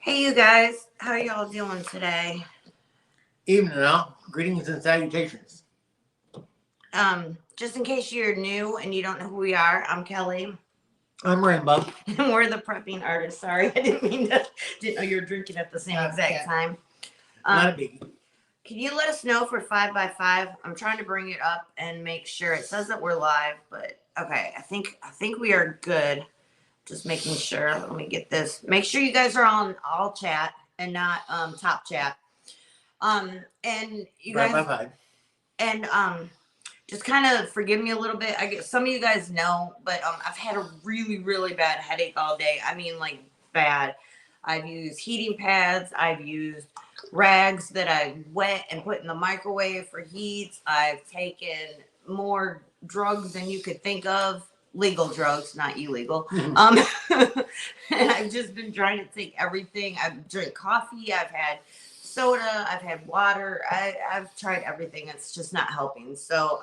Hey, you guys, how y'all doing today? Evening now. Greetings and salutations. Just in case you're new and you don't know who we are, I'm Kelly, I'm Rainbow. and we're the prepping artists. Sorry, I didn't know you were drinking at the same exact Yeah, time. not a Um, biggie. can you let us know for 5x5? I'm trying to bring it up and make sure it says that we're live, but okay, I think we are good. Just making sure. Let me get this. Make sure you guys are on all chat and not top chat. And you Bye bye guys bye. and just kind of forgive me a little bit. I guess some of you guys know, but I've had a really, really bad headache all day. I mean, like bad. I've used heating pads. I've used rags that I wet and put in the microwave for heat. I've taken more drugs than you could think of. Legal drugs, not illegal. And I've just been trying to take everything. I've drank coffee. I've had soda. I've had water. I've tried everything. It's just not helping. So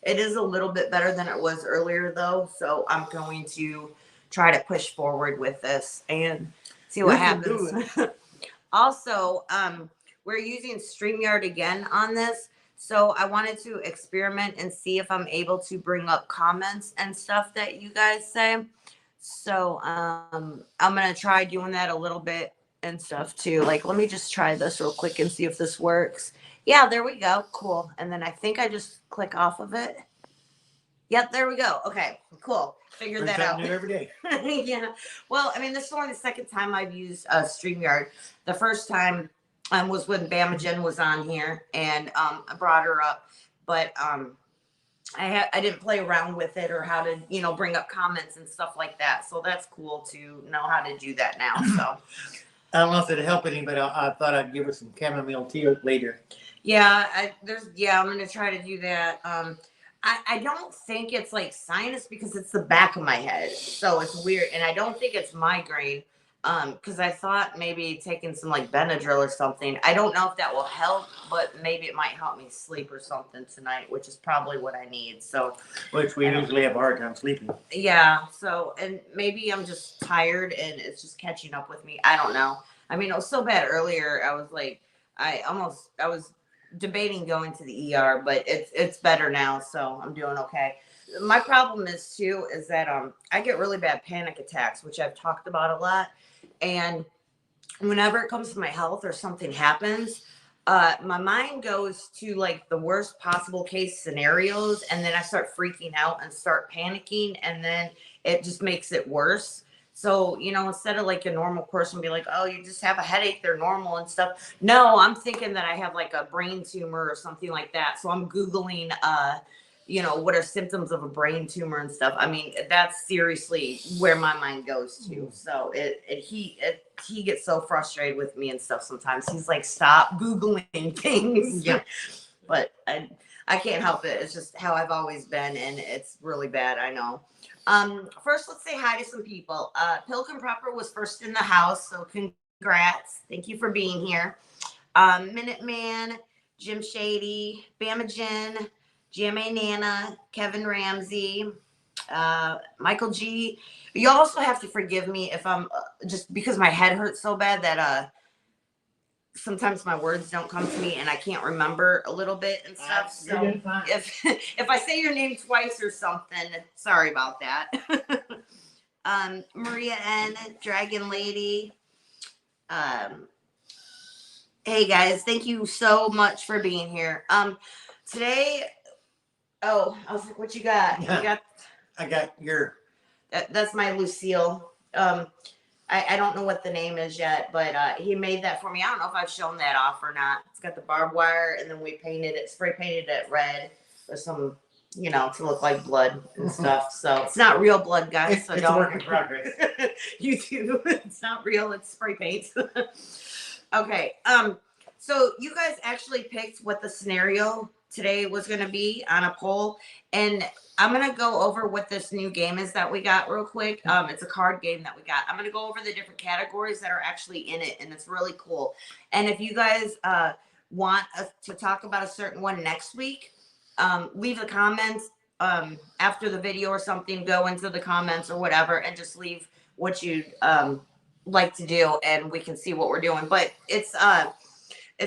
it is a little bit better than it was earlier, though. So I'm going to try to push forward with this and see what You can do happens. it. Also, we're using StreamYard again on this. So I wanted to experiment and see if I'm able to bring up comments and stuff that you guys say. So I'm gonna try doing that a little bit and stuff too. Like, let me just try this real quick and see if this works. Yeah, there we go. Cool. And then I think I just click off of it. Yep, there we go. Okay, cool. Figured Learn that something out. new every day. Yeah. Well, I mean, this is only the second time I've used StreamYard. The first time was when Bamagen was on here, and I brought her up, but I didn't play around with it or how to bring up comments and stuff like that. So that's cool to know how to do that now. So I don't know if it'll help any, but I thought I'd give her some chamomile tea later. yeah, I'm gonna try to do that. I don't think it's like sinus because it's the back of my head, so it's weird, and I don't think it's migraine. Because I thought maybe taking some like Benadryl or something. I don't know if that will help, but maybe it might help me sleep or something tonight, which is probably what I need. So, Which we usually have a hard time sleeping. yeah. So, and maybe I'm just tired and it's just catching up with me. I don't know. I mean, it was so bad earlier. I was like, I was debating going to the ER, but it's better now. So I'm doing okay. My problem is too, is that I get really bad panic attacks, which I've talked about a lot. And whenever it comes to my health or something happens, my mind goes to like the worst possible case scenarios, and then I start freaking out and start panicking, and then it just makes it worse. So, instead of like a normal person be like, oh, you just have a headache, they're normal and stuff. No, I'm thinking that I have like a brain tumor or something like that. So I'm Googling, what are symptoms of a brain tumor and stuff. I mean, that's seriously where my mind goes to. So he gets so frustrated with me and stuff sometimes. He's like, stop Googling things. Yeah. But I can't help it. It's just how I've always been, and it's really bad. I know. First, let's say hi to some people. Pilgrim Prepper was first in the house, so congrats. Thank you for being here. Minuteman, Jim Shady, Bamagen, GMA Nana, Kevin Ramsey, Michael G. You also have to forgive me if I'm just because my head hurts so bad that sometimes my words don't come to me and I can't remember a little bit and stuff. So if if I say your name twice or something, sorry about that. Maria N, Dragon Lady. Um, hey guys, thank you so much for being here. Today, oh, I was like, what you got? You got I got your. that's my Lucille. I don't know what the name is yet, but he made that for me. I don't know if I've shown that off or not. It's got the barbed wire, and then we painted it, spray painted it red with some, to look like blood and stuff. So it's not real blood, guys. So It's a don't. work in progress. You do. It's not real. It's spray paint. Okay. So you guys actually picked what the scenario today was going to be on a poll, and I'm going to go over what this new game is that we got real quick. It's a card game that we got. I'm going to go over the different categories that are actually in it, and it's really cool. And if you guys want us to talk about a certain one next week, leave the comments after the video or something. Go into the comments or whatever, and just leave what you like to do, and we can see what we're doing. But it's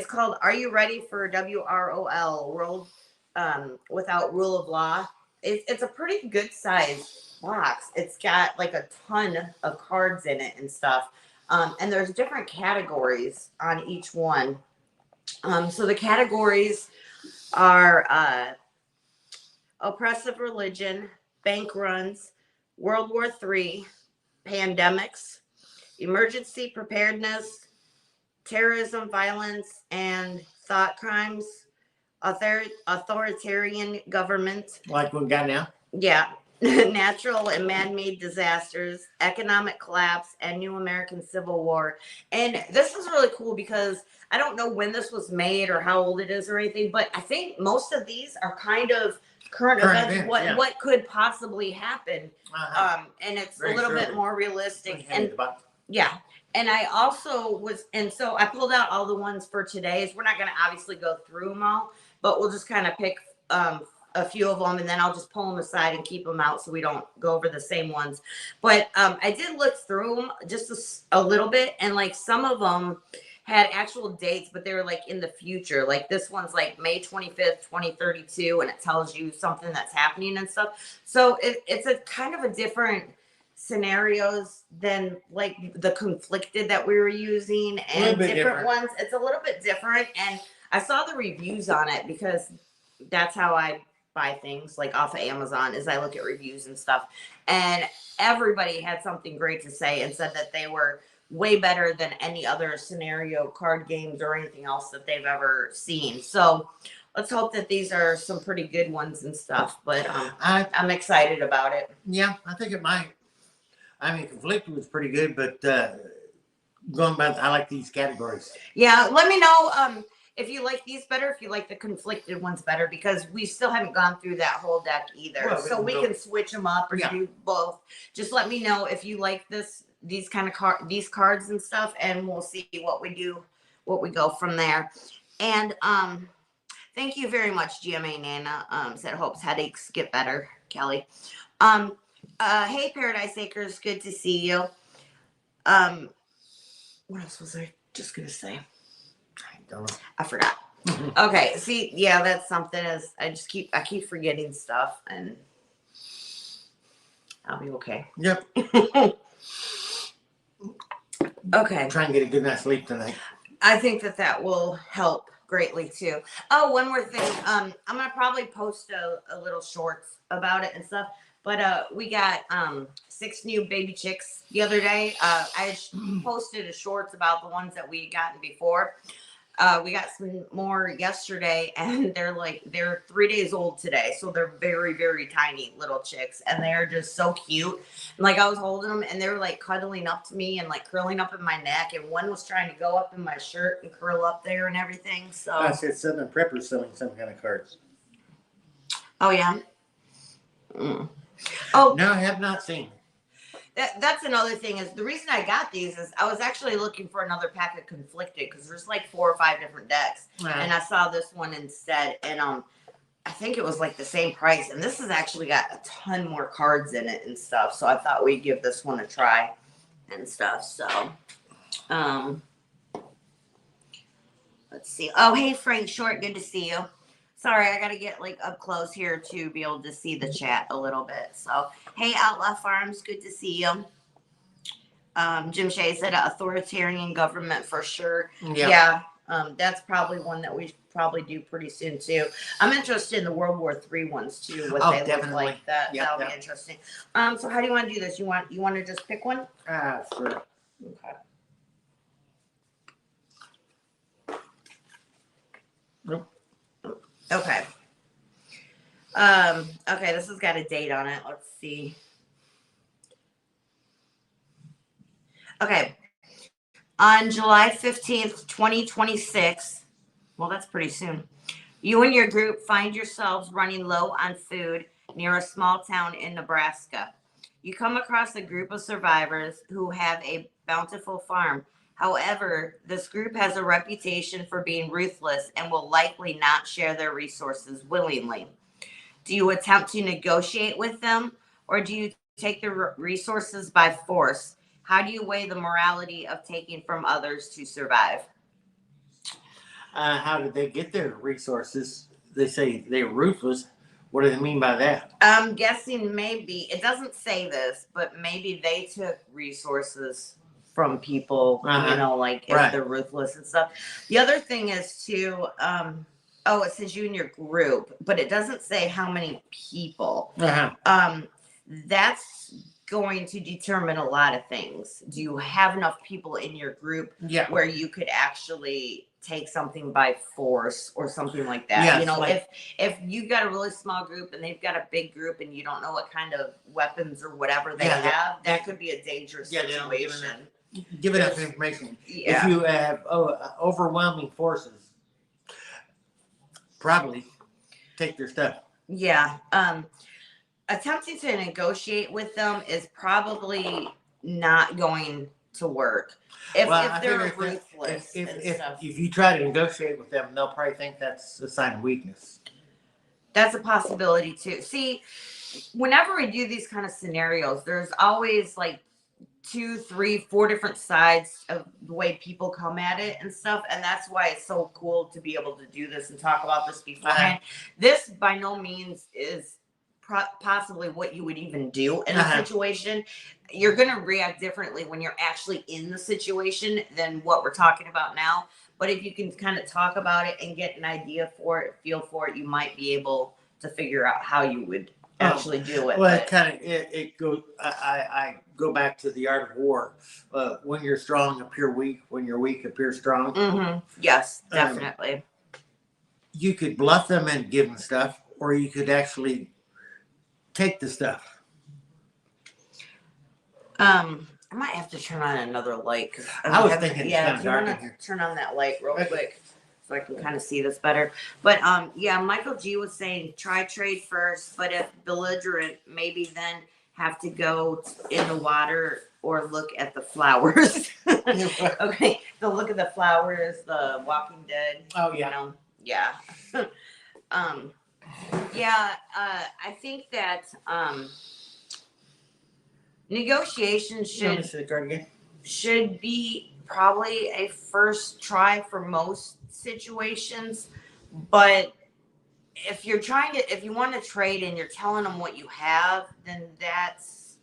called "Are You Ready for WROL?" World Without Rule of Law. It's a pretty good size box. It's got like a ton of cards in it and stuff. And there's different categories on each one. So the categories are oppressive religion, bank runs, World War III, pandemics, emergency preparedness, terrorism, violence, and thought crimes, authoritarian government, Like we got now. yeah, natural and man-made disasters, economic collapse, and new American Civil War. And this is really cool because I don't know when this was made or how old it is or anything, but I think most of these are kind of current events. What Yeah. what could possibly happen? And it's Very a little bit surely. more realistic. And About yeah. And I also was, and so I pulled out all the ones for today's. We're not going to obviously go through them all, but we'll just kind of pick a few of them, and then I'll just pull them aside and keep them out so we don't go over the same ones. But I did look through them just a little bit, and like some of them had actual dates, but they were like in the future. Like this one's like May 25th, 2032, and it tells you something that's happening and stuff. So it's a kind of a different scenarios than like the conflicted that we were using and different ones. It's a little bit different, and I saw the reviews on it because that's how I buy things like off of Amazon is I look at reviews and stuff, and everybody had something great to say and said that they were way better than any other scenario card games or anything else that they've ever seen. So let's hope that these are some pretty good ones and stuff. But I'm excited about it. Yeah, I think it might. I mean, conflicted was pretty good, but going back, I like these categories. Yeah, let me know if you like these better, if you like the conflicted ones better, because we still haven't gone through that whole deck either. Well, so we can switch them up or do both. Just let me know if you like these kind of these cards and stuff, and we'll see what we do, what we go from there. And thank you very much, GMA Nana. Said hopes headaches get better, Kelly. Hey, Paradise Acres, good to see you. What else was I just gonna say? I don't know. I forgot. Okay, see, yeah, that's something. As I keep forgetting stuff, and I'll be okay. Yep. Okay. Try and get a good night's sleep tonight. I think that will help greatly too. Oh, one more thing. I'm gonna probably post a little shorts about it and stuff. But we got 6 new baby chicks the other day. I posted a shorts about the ones that we had gotten before. We got some more yesterday, and they're 3 days old today, so they're very, very tiny little chicks, and they're just so cute. And like I was holding them, and they were like cuddling up to me and like curling up in my neck, and one was trying to go up in my shirt and curl up there and everything. So I said Southern Prepper's selling some kind of cards. Oh yeah. Oh no, I have not seen. That's another thing is the reason I got these is I was actually looking for another pack of conflicted because there's like 4 or 5 different decks, and I saw this one instead, and I think it was like the same price, and this has actually got a ton more cards in it and stuff, so I thought we'd give this one a try and stuff. So let's see. Oh, hey Frank Short, good to see you. Sorry, I gotta get like up close here to be able to see the chat a little bit. So, hey, Outlaw Farms, good to see you. Jim Shea said authoritarian government for sure. Yeah. That's probably one that we probably do pretty soon too. I'm interested in the World War III ones too. What they look like. That'll be interesting. So how do you want to do this? You want to just pick one? Sure. Okay. Nope. Okay. Okay, this has got a date on it. Let's see. Okay. On July 15th, 2026, well, that's pretty soon. You and your group find yourselves running low on food near a small town in Nebraska. You come across a group of survivors who have a bountiful farm. However, this group has a reputation for being ruthless and will likely not share their resources willingly. Do you attempt to negotiate with them, or do you take the resources by force? How do you weigh the morality of taking from others to survive? How did they get their resources? They say they're ruthless. What do they mean by that? I'm guessing maybe it doesn't say this, but maybe they took resources from people, you know, like if they're ruthless and stuff. The other thing is too, oh, it says you and your group, but it doesn't say how many people. That's going to determine a lot of things. Do you have enough people in your group where you could actually take something by force or something like that? Yes, you know, like, if you've got a really small group and they've got a big group and you don't know what kind of weapons or whatever they have, that could be a dangerous situation. Give enough information. Yeah. If you have overwhelming forces, probably take their stuff. Yeah. Attempting to negotiate with them is probably not going to work. If they're ruthless if you try to negotiate with them, they'll probably think that's a sign of weakness. That's a possibility too. See, whenever we do these kind of scenarios, there's always like 2, 3, 4 different sides of the way people come at it and stuff. And that's why it's so cool to be able to do this and talk about this beforehand. This by no means is possibly what you would even do in a situation. You're going to react differently when you're actually in the situation than what we're talking about now. But if you can kind of talk about it and get an idea for it, feel for it, you might be able to figure out how you would actually do it. Well, it goes. I go back to the art of war. When you're strong, appear weak. When you're weak, appear strong. Mm-hmm. Yes, definitely. You could bluff them and give them stuff, or you could actually take the stuff. I might have to turn on another light because I was thinking it's kind of dark in here. Turn on that light real quick so I can kind of see this better. But yeah, Michael G was saying try trade first, but if belligerent, maybe then have to go in the water or look at the flowers. Okay, the look at the flowers, the Walking Dead. Oh yeah, you know? Yeah. Yeah, I think that negotiations should be probably a first try for most situations. But if you're if you want to trade and you're telling them what you have, then that's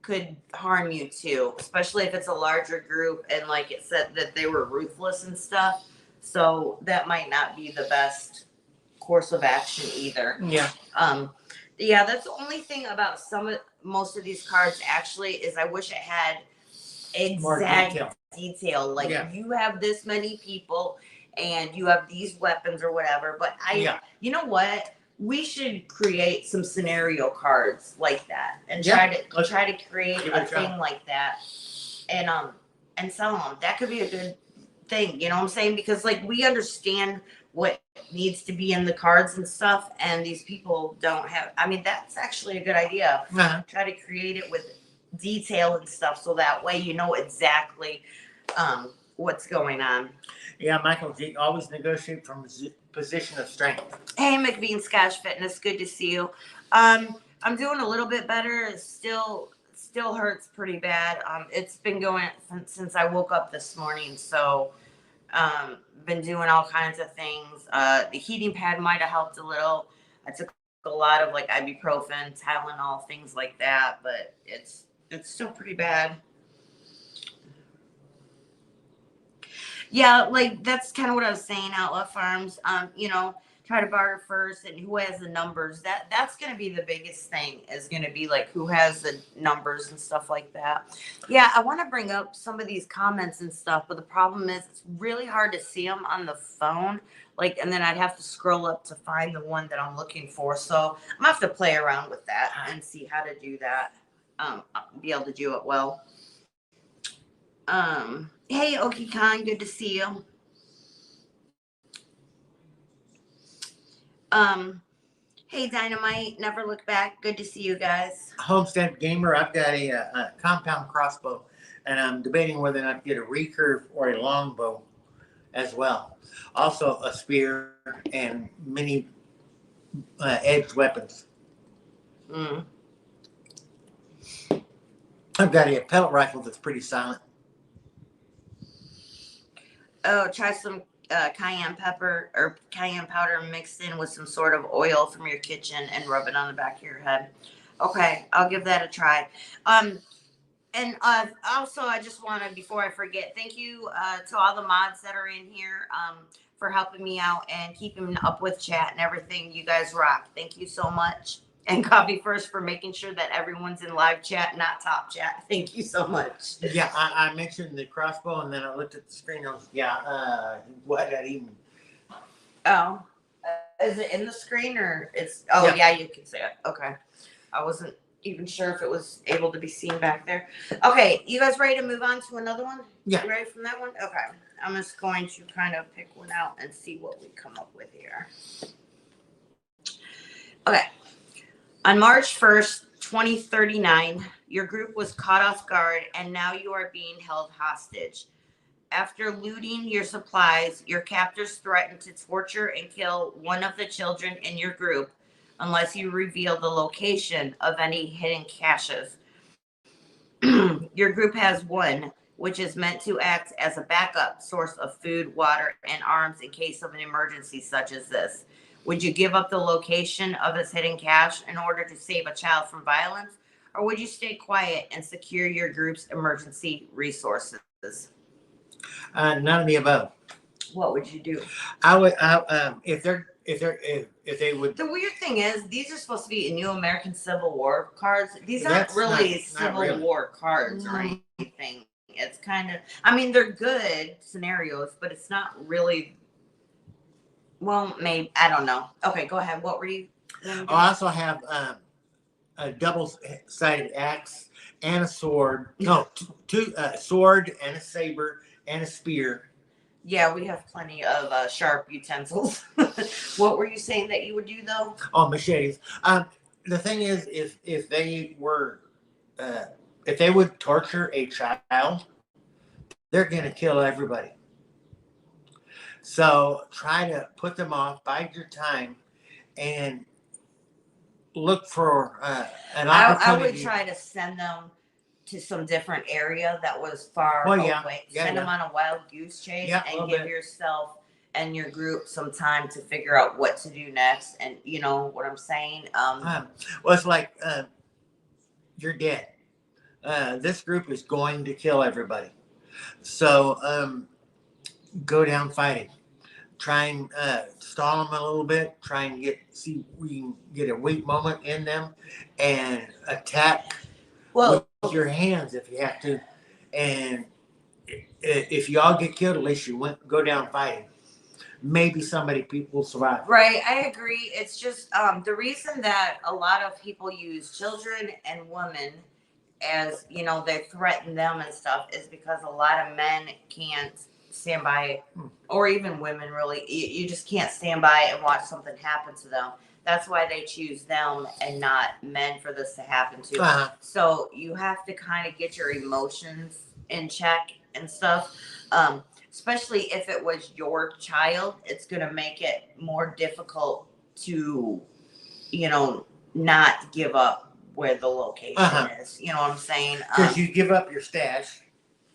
could harm you too, especially if it's a larger group and like it said that they were ruthless and stuff. So that might not be the best course of action either. Yeah. Yeah, that's the only thing about most of these cards actually is I wish it had exact detail. Like you have this many people and you have these weapons or whatever. But you know what? We should create some scenario cards like that and try to create a thing like that and sell them. That could be a good thing, you know what I'm saying? Because like we understand what needs to be in the cards and stuff, and these people don't have. I mean, that's actually a good idea. Try to create it with detail and stuff, so that way you know exactly what's going on. Yeah, Michael G always negotiate from a position of strength. Hey, McBean Scotch Fitness, good to see you. I'm doing a little bit better. It still hurts pretty bad. It's been going since I woke up this morning, so been doing all kinds of things. The heating pad might have helped a little. I took a lot of like ibuprofen, Tylenol, things like that, but it's still pretty bad. Yeah, like that's kind of what I was saying. Outlaw Farms, you know, try to barter first, and who has the numbers. That's going to be the biggest thing. Is going to be like who has the numbers and stuff like that. Yeah, I want to bring up some of these comments and stuff, but the problem is it's really hard to see them on the phone. Like, and then I'd have to scroll up to find the one that I'm looking for. So I'm gonna have to play around with that and see how to do that. Be able to do it well. Hey, Okie Khan, good to see you. Hey, Dynamite, never look back. Good to see you guys. Homestead Gamer, I've got a compound crossbow, and I'm debating whether or not to get a recurve or a longbow as well. Also, a spear and many edged weapons. I've got a pellet rifle that's pretty silent. Oh, try some cayenne pepper or cayenne powder mixed in with some sort of oil from your kitchen and rub it on the back of your head. Okay, I'll give that a try. And also, I just want to, before I forget, thank you to all the mods that are in here for helping me out and keeping up with chat and everything. You guys rock. Thank you so much. And Copy First for making sure that everyone's in live chat, not top chat. Thank you so much. Yeah, I mentioned the crossbow, and then I looked at the screen. And I was, what that even? Oh, is it in the screen or it's? Oh, yeah, you can see it. Okay, I wasn't even sure if it was able to be seen back there. Okay, you guys ready to move on to another one? Yeah. You ready from that one? Okay, I'm just going to kind of pick one out and see what we come up with here. Okay. On March 1st, 2039, your group was caught off guard and now you are being held hostage. After looting your supplies, your captors threatened to torture and kill one of the children in your group unless you reveal the location of any hidden caches. Your group has one, which is meant to act as a backup source of food, water, and arms in case of an emergency such as this. Would you give up the location of this hidden cache in order to save a child from violence? Or would you stay quiet and secure your group's emergency resources? None of the above. What would you do? I would, if they would. The weird thing is, these are supposed to be New American Civil War cards. These aren't That's really not Civil really. War cards or anything. It's kind of, I mean, they're good scenarios, but it's not really. Well, maybe, I don't know. Okay, go ahead. What were you? I also have a double-sided axe and a sword. No, two sword and a saber and a spear. Yeah, we have plenty of sharp utensils. What were you saying that you would do though? Oh, machetes. The thing is, if they were, if they would torture a child, they're gonna kill everybody. So try to put them off, bide your time, and look for an opportunity. I would try to send them to some different area that was far away. Send them on a wild goose chase and give yourself and your group some time to figure out what to do next. And you know what I'm saying? Well, it's like you're dead. This group is going to kill everybody. So go down fighting. Try and stall them a little bit. Try and see if we can get a weak moment in them and attack with your hands if you have to. And if you all get killed, at least you go down fighting. Maybe people will survive. Right, I agree. It's just the reason that a lot of people use children and women as, you know, they threaten them and stuff is because a lot of men can't stand by, or even women really, you just can't stand by and watch something happen to them. That's why they choose them and not men for this to happen to. So you have to kind of get your emotions in check and stuff. Especially if it was your child, it's going to make it more difficult to, you know, not give up where the location is. You know what I'm saying? Because you give up your stash.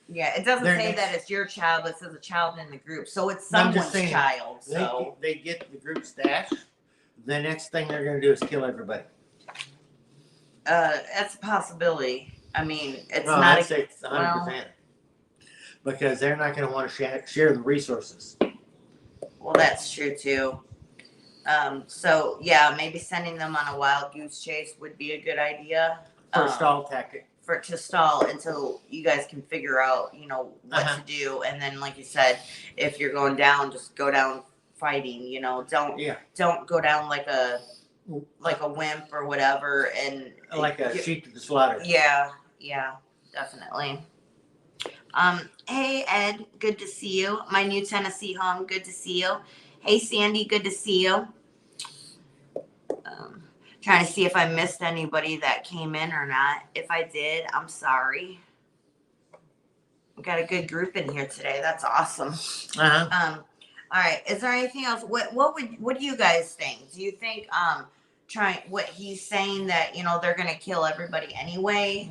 Yeah, it doesn't say that it's your child, but it says a child in the group. So it's someone's child. So they get the group stash. The next thing they're going to do is kill everybody. That's a possibility. I mean, it's not. I'd say it's 100%. Because they're not going to want to share the resources. Well, that's true too. So yeah, maybe sending them on a wild goose chase would be a good idea. For a stall tactic. To stall until you guys can figure out, you know, what to do. And then, like you said, if you're going down, just go down fighting. You know, don't go down like a wimp or whatever. And like a sheep to the slaughter. Yeah, definitely. Hey Ed, good to see you. My new Tennessee home, good to see you. Hey Sandy, good to see you. Trying to see if I missed anybody that came in or not. If I did, I'm sorry. We got a good group in here today. That's awesome. All right. Is there anything else? What do you guys think? Do you think what he's saying that, they're going to kill everybody anyway.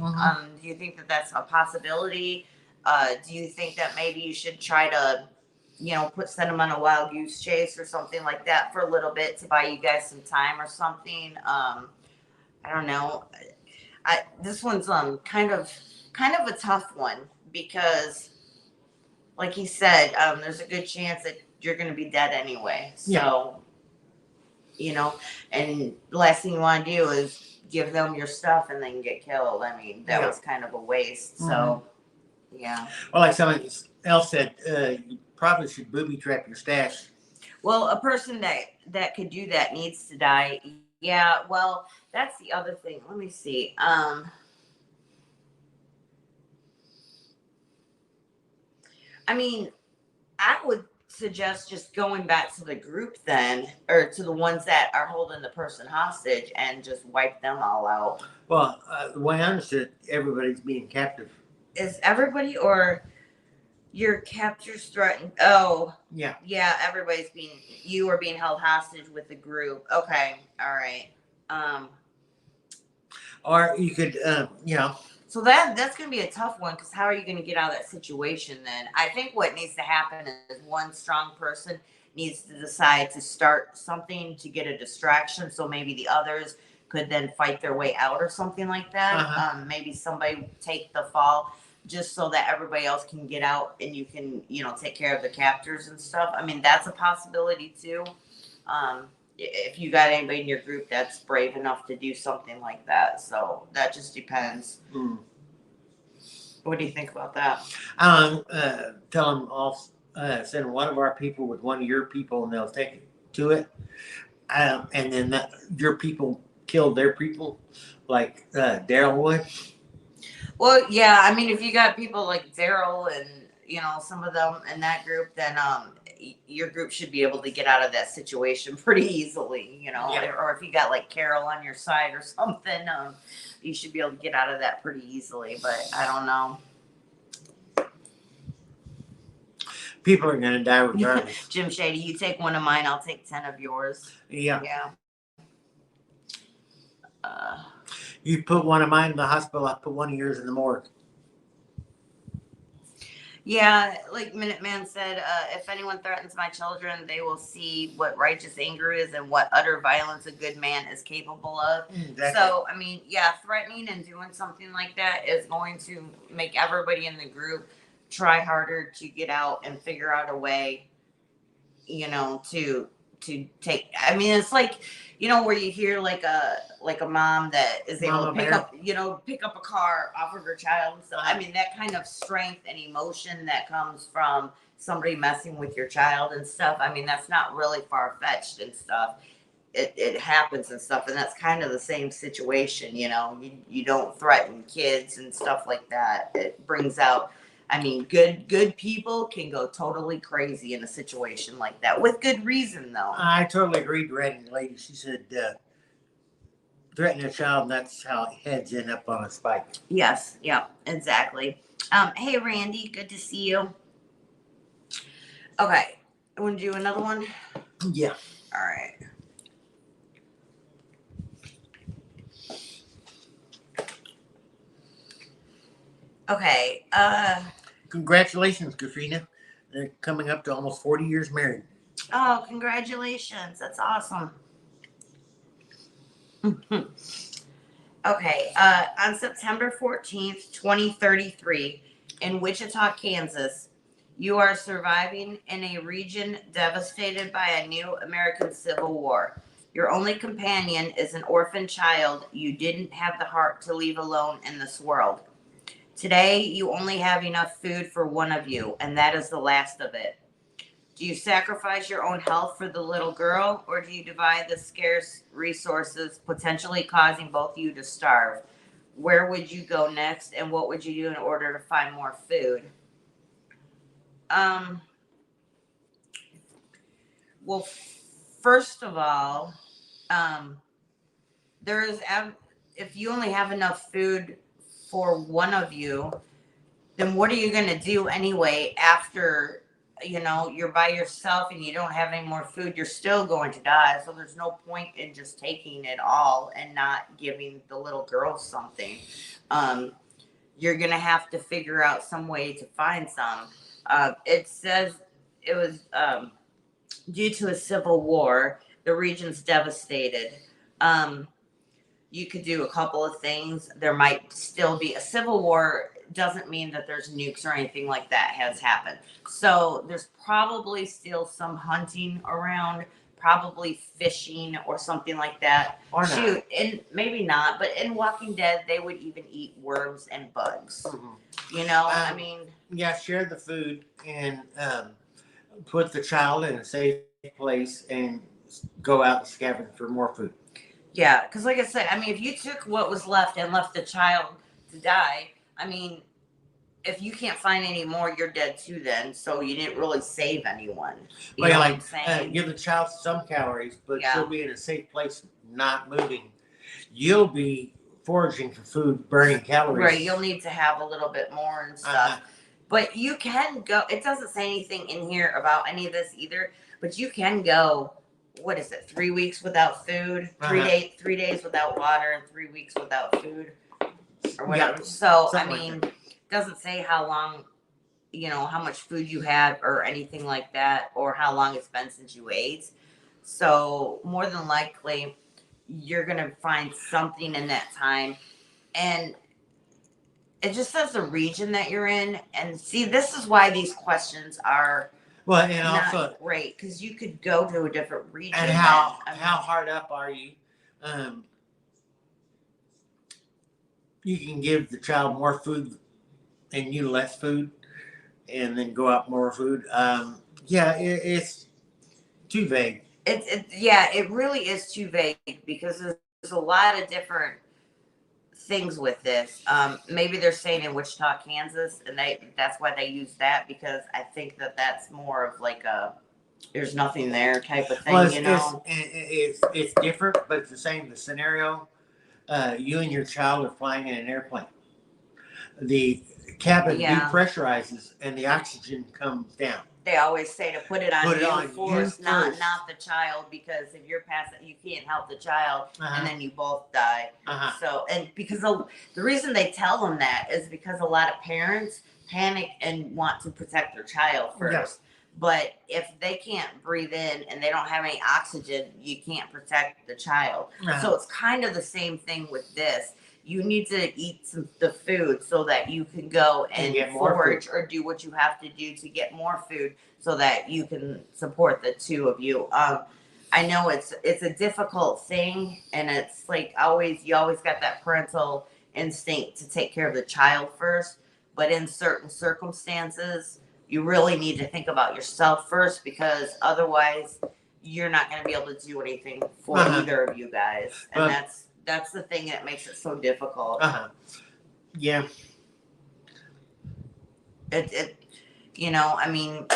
Do you think that that's a possibility? Do you think that maybe you should try to, send them on a wild goose chase or something like that for a little bit to buy you guys some time or something? I don't know. This one's kind of a tough one because, like he said, there's a good chance that you're going to be dead anyway. So, and the last thing you want to do is give them your stuff and then get killed. I mean, that was kind of a waste. So, yeah. Well, like someone else said, you probably should booby trap your stash. Well, a person that could do that needs to die. Yeah. Well, that's the other thing. Let me see. I mean, I would suggest just going back to the group then, or to the ones that are holding the person hostage, and just wipe them all out. Well, the way I understood it, everybody's being captive. Is everybody, or your captors threatened? Oh, Yeah. Yeah, you are being held hostage with the group. Okay, all right. Or you could, So that's going to be a tough one, because how are you going to get out of that situation then? I think what needs to happen is one strong person needs to decide to start something to get a distraction, so maybe the others could then fight their way out or something like that. Maybe somebody take the fall just so that everybody else can get out and you can, take care of the captors and stuff. I mean, that's a possibility too. If you got anybody in your group that's brave enough to do something like that. So that just depends. What do you think about that? Tell them all, send one of our people with one of your people and they'll take it to it. And then your people kill their people like Daryl would. Well, yeah, I mean, if you got people like Daryl and, some of them in that group, then your group should be able to get out of that situation pretty easily, Yeah. Or if you got like Carol on your side or something, you should be able to get out of that pretty easily, but I don't know. People are going to die regardless. Jim Shady, you take one of mine, I'll take 10 of yours. Yeah. Yeah. You put one of mine in the hospital, I put one of yours in the morgue. Yeah, like Minuteman said, if anyone threatens my children, they will see what righteous anger is and what utter violence a good man is capable of. Exactly. So, I mean, yeah, threatening and doing something like that is going to make everybody in the group try harder to get out and figure out a way, to take. I mean, it's like, where you hear like a mom that is able to pick up a car off of her child. So I mean, that kind of strength and emotion that comes from somebody messing with your child and stuff. I mean, that's not really far fetched and stuff. It happens and stuff, and that's kind of the same situation. You don't threaten kids and stuff like that. It brings out. I mean, good people can go totally crazy in a situation like that with good reason, though. I totally agreed with Randy lady. She said, threaten a child, and that's how heads end up on a spike. Yes, yeah, exactly. Hey, Randy, good to see you. Okay, I want to do another one? Yeah. All right. Okay, Congratulations, Katrina. They're coming up to almost 40 years married. Oh, congratulations. That's awesome. Okay, on September 14th, 2033, in Wichita, Kansas, you are surviving in a region devastated by a new American Civil War. Your only companion is an orphan child you didn't have the heart to leave alone in this world. Today, you only have enough food for one of you, and that is the last of it. Do you sacrifice your own health for the little girl, or do you divide the scarce resources, potentially causing both of you to starve? Where would you go next, and what would you do in order to find more food? Well, first of all, if you only have enough food for one of you, then what are you going to do anyway after you know, you're by yourself and you don't have any more food, you're still going to die. So there's no point in just taking it all and not giving the little girl something. You're gonna have to figure out some way to find some. It says it was due to a civil war, the region's devastated. Um, you could do a couple of things. There might still be a civil war. Doesn't mean that there's nukes or anything like that has happened. So there's probably still some hunting around, probably fishing or something like that. Or Shoot, not. and maybe not, but in Walking Dead, they would even eat worms and bugs. You know, I mean, Yeah, share the food and put the child in a safe place and go out and scavenge for more food. yeah, because like I said, I mean, if you took what was left and left the child to die, I mean, if you can't find any more, you're dead too then. So you didn't really save anyone. You know what I'm saying? Give the child some calories, but Yeah. she'll be in a safe place, not moving. You'll be foraging for food, burning calories. Right, you'll need to have a little bit more and stuff. But you can go, it doesn't say anything in here about any of this either, but you can go, what is it, 3 weeks without food, 3 days without water, and 3 weeks without food, or whatever. Yeah, so, I something mean, like doesn't say how long, you know, how much food you had or anything like that, or how long it's been since you ate. So, more than likely, you're going to find something in that time. And it just says the region that you're in. And see, this is why these questions are Well, and not also, great, because you could go to a different region. and then. how I mean, how hard up are you? You can give the child more food and you less food, and then go out more food. Yeah, it's too vague. yeah, it really is too vague because there's a lot of different things with this. Maybe they're saying in Wichita, Kansas, and that's why they use that, because I think that that's more of like a there's nothing there type of thing, Well, you know. it's different, but it's the same. The scenario: you and your child are flying in an airplane. The cabin depressurizes and the oxygen comes down. They always say to put it on you first, not the child, because if you're past it, you can't help the child, and then you both die. So, and because the reason they tell them that is because a lot of parents panic and want to protect their child first. Yeah. But if they can't breathe in and they don't have any oxygen, you can't protect the child. So it's kind of the same thing with this. You need to eat the food so that you can go and forage or do what you have to do to get more food so that you can support the two of you. I know it's a difficult thing, and it's like you always got that parental instinct to take care of the child first, but in certain circumstances, you really need to think about yourself first, because otherwise you're not going to be able to do anything for either of you guys, and that's the thing that makes it so difficult. Yeah. It you know, I mean,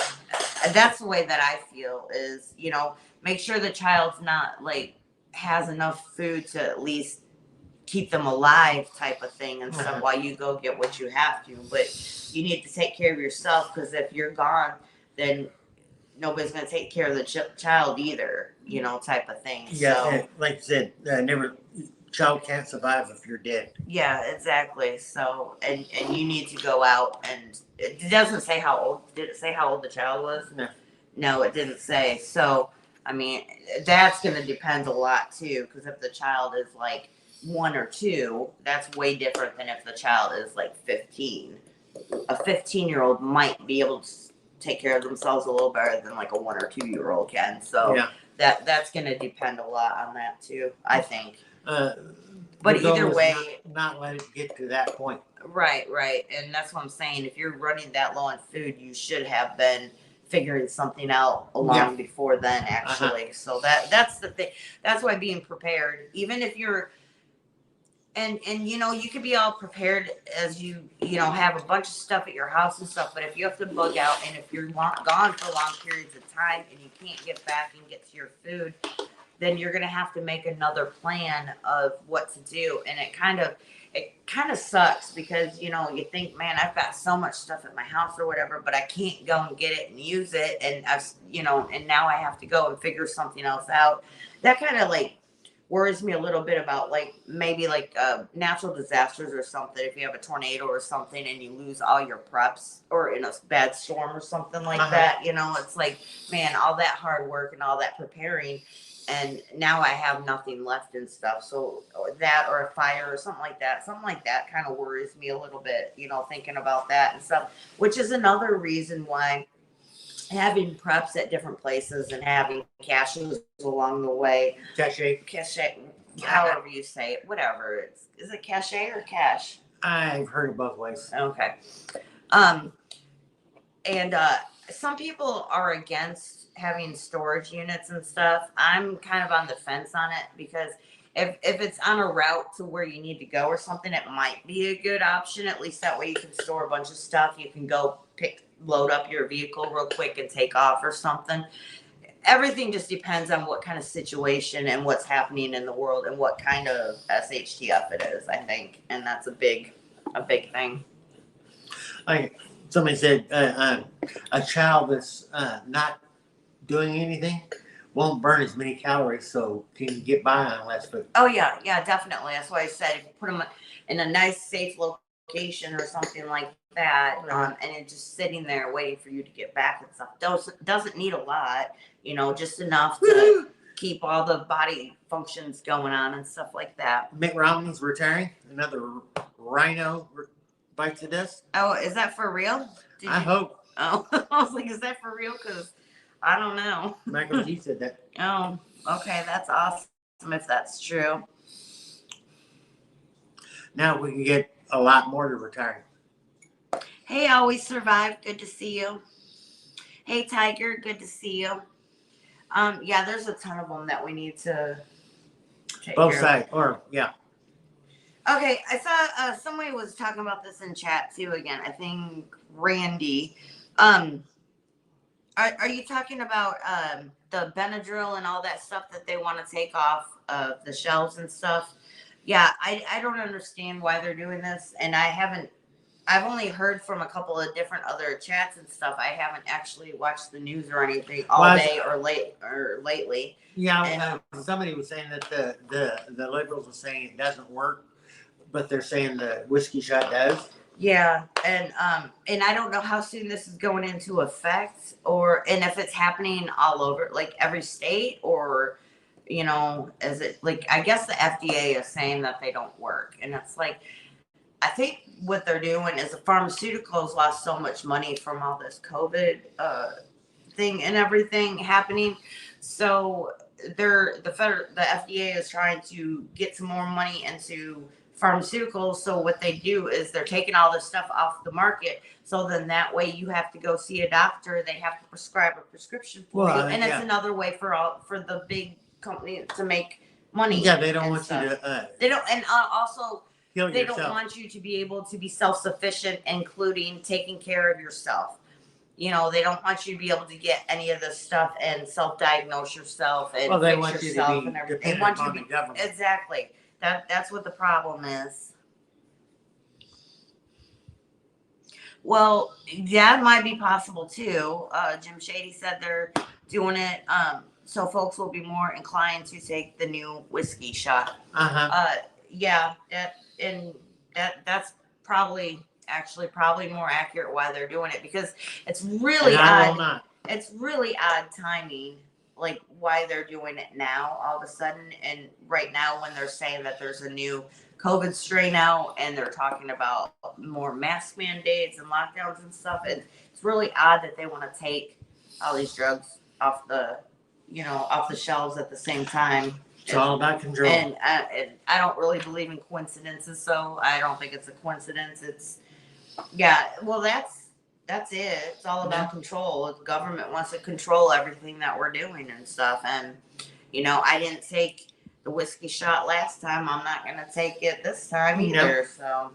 that's the way that I feel is, you know, make sure the child's not like has enough food to at least keep them alive type of thing and stuff while you go get what you have to. But you need to take care of yourself, because if you're gone, then nobody's going to take care of the child either, you know, type of thing. Yeah, so, like I said, child can't survive if you're dead. Yeah, exactly. So, and you need to go out, and it doesn't say how old. Did it say how old the child was? No, it didn't say. So, I mean, that's going to depend a lot too, because if the child is like 1 or 2, that's way different than if the child is like 15. A 15-year-old might be able to take care of themselves a little better than like a 1 or 2-year-old can. So that's going to depend a lot on that too, I think. But either way, not let it get to that point. Right, and that's what I'm saying. If you're running that low on food, you should have been figuring something out along before then, actually. So that's the thing. That's why being prepared, even if you're and you know, you could be all prepared as you know, have a bunch of stuff at your house and stuff, but if you have to bug out, and if you're gone for long periods of time and you can't get back and get to your food, then you're going to have to make another plan of what to do. And it kind of sucks because, you know, you think, man, I've got so much stuff at my house or whatever, but I can't go and get it and use it. And and now I have to go and figure something else out. That kind of like worries me a little bit about like maybe like natural disasters or something. If you have a tornado or something and you lose all your preps, or in a bad storm or something like that, it's like, man, all that hard work and all that preparing, and now I have nothing left and stuff. So or a fire or something like that kind of worries me a little bit, thinking about that and stuff, which is another reason why having preps at different places and having caches along the way. Cache, however you say it, whatever. Is it cache or cache? I've heard it both ways. Okay. And some people are against having storage units and stuff. I'm kind of on the fence on it because if it's on a route to where you need to go or something, it might be a good option. At least that way you can store a bunch of stuff. You can go load up your vehicle real quick and take off or something. Everything just depends on what kind of situation and what's happening in the world and what kind of SHTF it is, I think. And that's a big thing. Like somebody said, a child that's not doing anything won't burn as many calories, so can get by on less food. Oh yeah, definitely. That's why I said if you put them in a nice, safe location or something like that, and it's just sitting there waiting for you to get back and stuff. Doesn't need a lot, just enough to keep all the body functions going on and stuff like that. Mitt Romney's retiring. Another rhino bites the dust. Oh, is that for real? I hope. Oh, I was like, is that for real? Because I don't know. Michael G said that. Oh, okay. That's awesome if that's true. Now we can get a lot more to retire. Hey, Always Survive. Good to see you. Hey, Tiger. Good to see you. Yeah, there's a ton of them that we need to take Both care sides. Or, yeah. Okay, I saw somebody was talking about this in chat too again. I think Randy. Are you talking about the Benadryl and all that stuff that they want to take off of the shelves and stuff? Yeah, I don't understand why they're doing this, and I've only heard from a couple of different other chats and stuff. I haven't actually watched the news or anything all day or lately. Yeah, somebody was saying that the liberals were saying it doesn't work, but they're saying the whiskey shot does. Yeah, and I don't know how soon this is going into effect, and if it's happening all over, like every state, or is it like, I guess the FDA is saying that they don't work, and it's like, I think what they're doing is the pharmaceuticals lost so much money from all this COVID thing and everything happening, so the FDA is trying to get some more money into pharmaceuticals. So what they do is they're taking all this stuff off the market. So then that way you have to go see a doctor. They have to prescribe a prescription for you, and it's another way for the big companies to make money. Yeah, they don't want you to. They don't, and also they don't want you to be able to be self-sufficient, including taking care of yourself. They don't want you to be able to get any of this stuff and self-diagnose yourself and they fix want you yourself to be and everything. They dependent want you on to the be government. Exactly. That's what the problem is. Well, that might be possible too. Jim Shady said they're doing it so folks will be more inclined to take the new whiskey shot. Yeah, that's probably more accurate why they're doing it, because it's really odd. It's really odd timing, like why they're doing it now all of a sudden, and right now when they're saying that there's a new COVID strain out and they're talking about more mask mandates and lockdowns and stuff. It's really odd that they want to take all these drugs off the shelves at the same time. It's all about control. And I don't really believe in coincidences, so I don't think it's a coincidence. Well, that's it. It's all about control. The government wants to control everything that we're doing and stuff. And, I didn't take the whiskey shot last time. I'm not going to take it this time either. So,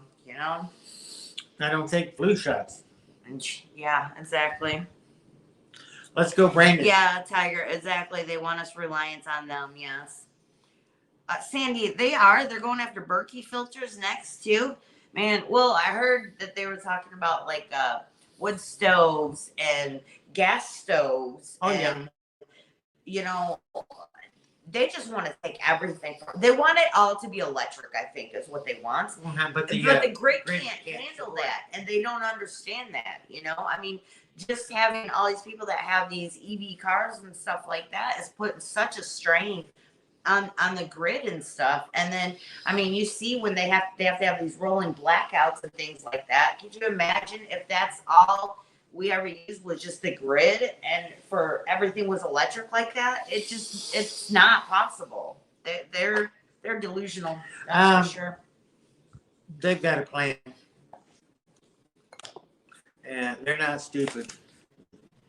I don't take flu shots. Yeah, exactly. Let's go, Brandon. Yeah, Tiger, exactly. They want us reliant on them, yes. Sandy, they're going after Berkey filters next too. Man, well, I heard that they were talking about like wood stoves and gas stoves. Oh, and, yeah. You know, they just want to take everything. They want it all to be electric, I think, is what they want. But the grid grid can't can't handle support it. that, and they don't understand that. I mean, just having all these people that have these EV cars and stuff like that is putting such a strain on the grid and stuff. And then, I mean, you see when they have to have these rolling blackouts and things like that. Could you imagine if that's all we ever used was just the grid, and for everything was electric like that? It's not possible. They're delusional, that's for sure. They've got a plan, and they're not stupid.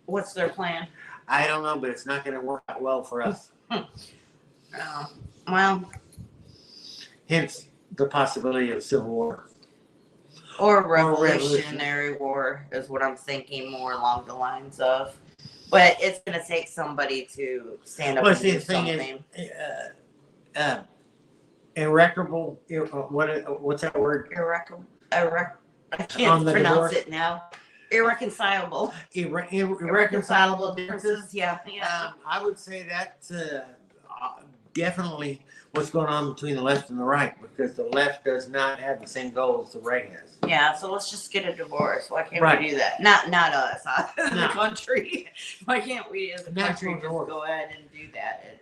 What's their plan? I don't know, but it's not going to work out well for us. Well, Hence the possibility of civil war. or revolutionary war is what I'm thinking, more along the lines of. But it's going to take somebody to stand up and do something. Irreparable. What's that word? I can't pronounce it now. Irreconcilable. Irreconcilable differences. Yeah. I would say that definitely what's going on between the left and the right, because the left does not have the same goals the right has. Yeah, so let's just get a divorce. Why can't we do that? Not us, the country. Why can't we as a country just go ahead and do that?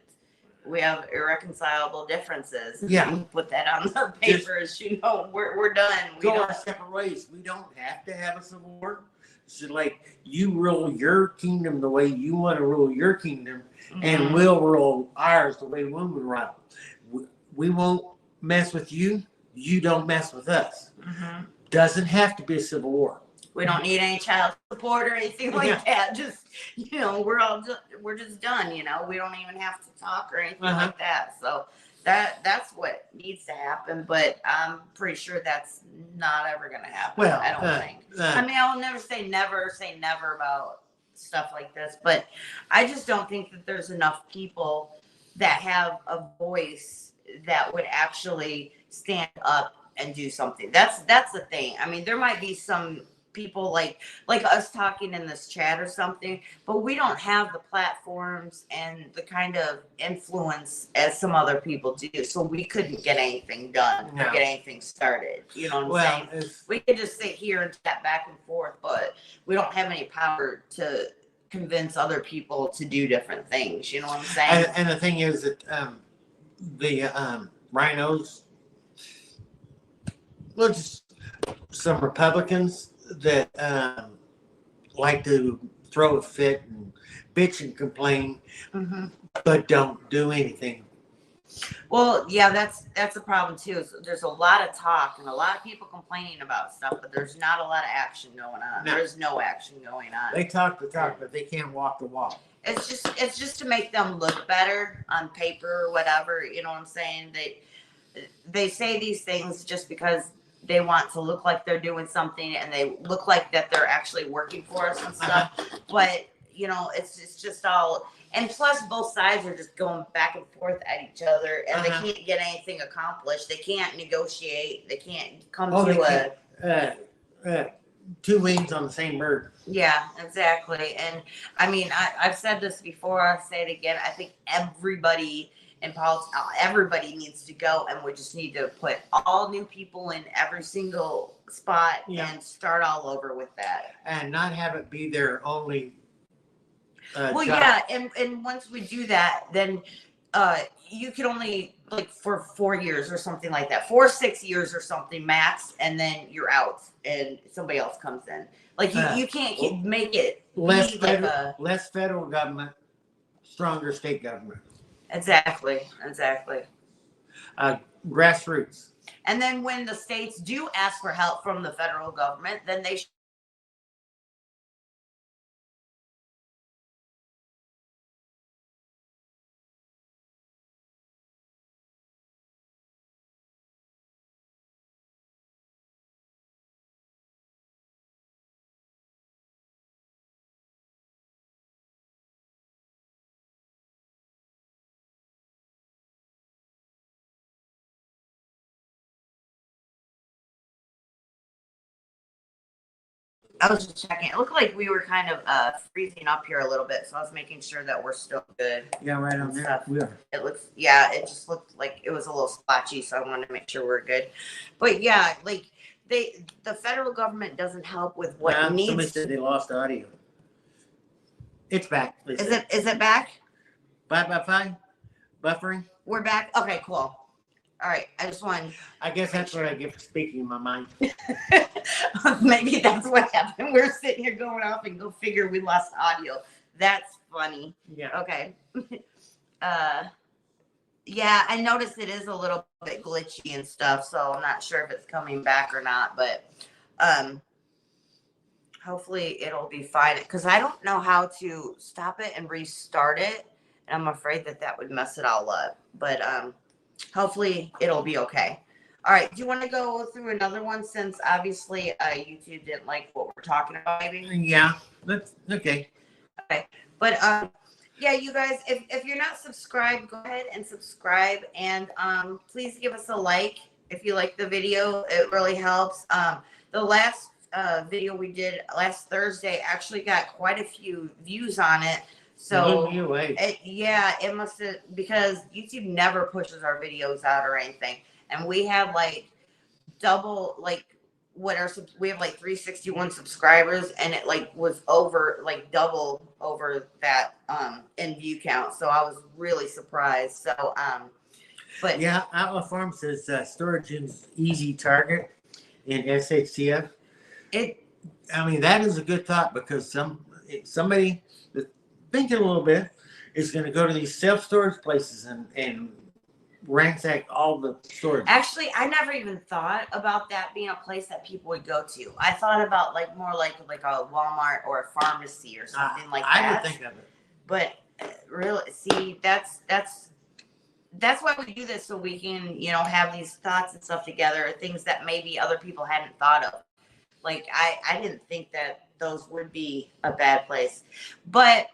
We have irreconcilable differences. Yeah. We put that on the papers. We're done. We go don't our separate ways. We don't have to have a civil war. So like, you rule your kingdom the way you want to rule your kingdom, and we'll rule ours the way we want to rule. We won't mess with you. You don't mess with us. Doesn't have to be a civil war. We don't need any child support or anything like that. Just, we're just done. We don't even have to talk or anything like that. So that's what needs to happen. But I'm pretty sure that's not ever going to happen. Well, I don't think. I mean, I'll never say never about stuff like this. But I just don't think that there's enough people that have a voice that would actually stand up and do something. That's the thing. I mean, there might be some people like us talking in this chat or something, but we don't have the platforms and the kind of influence as some other people do, so we couldn't get anything done or get anything started. You know what I'm saying? We could just sit here and chat back and forth, but we don't have any power to convince other people to do different things. You know what I'm saying? And the thing is that the rhinos, well, just some Republicans that like to throw a fit and bitch and complain, but don't do anything. Well, yeah, that's a problem too. There's a lot of talk and a lot of people complaining about stuff, but there's not a lot of action going on. No. There's no action going on. They talk the talk, but they can't walk the walk. It's just to make them look better on paper or whatever. You know what I'm saying? They say these things just because they want to look like they're doing something, and they look like that they're actually working for us and stuff. But it's just all. And plus, both sides are just going back and forth at each other, and they can't get anything accomplished. They can't negotiate. They can't come to two wings on the same bird. Yeah, exactly. And I mean, I've said this before. I'll say it again. I think everybody in politics, everybody needs to go, and we just need to put all new people in every single spot and start all over with that. And not have it be their only. Well, job. yeah, and once we do that, then you can only for 4 years or something like that, 4 or 6 years or something max, and then you're out, and somebody else comes in. You can't make it less federal government, stronger state government. Exactly. Grassroots. And then when the states do ask for help from the federal government, then they I was just checking. It looked like we were kind of freezing up here a little bit, so I was making sure that we're still good. Yeah, right on there. Stuff. We are. It looks, yeah, it just looked like it was a little splotchy, so I wanted to make sure we're good. But yeah, like the federal government doesn't help with what Somebody needs. said they lost audio. It's back. Is it back? 5x5 buffering. We're back. Okay, cool. All right, I just wanted. I guess that's what I get for speaking in my mind. Maybe that's what happened. We're sitting here going off and go figure we lost audio. That's funny. Yeah. Okay. Yeah, I noticed it is a little bit glitchy and stuff, so I'm not sure if it's coming back or not, but hopefully it'll be fine because I don't know how to stop it and restart it, and I'm afraid that would mess it all up. But hopefully it'll be okay. All right, do you want to go through another one since obviously YouTube didn't like what we're talking about? Maybe. Yeah, that's okay. Okay, but yeah, you guys, if you're not subscribed, go ahead and subscribe, and please give us a like if you like the video. It really helps. The last video we did last Thursday actually got quite a few views on it. So it must have, because YouTube never pushes our videos out or anything, and we have like double like we have like 361 subscribers, and it like was over like double over that in view count. So I was really surprised. So but yeah, Outlaw Farm says storage is easy target in SHTF. I mean, that is a good thought because somebody that's thinking a little bit is going to go to these self-storage places and ransack all the storage. Actually, I never even thought about that being a place that people would go to. I thought about like more like a Walmart or a pharmacy or something like that. I would think of it. But really, see, that's why we do this, so we can, have these thoughts and stuff together, things that maybe other people hadn't thought of. Like I didn't think that those would be a bad place. But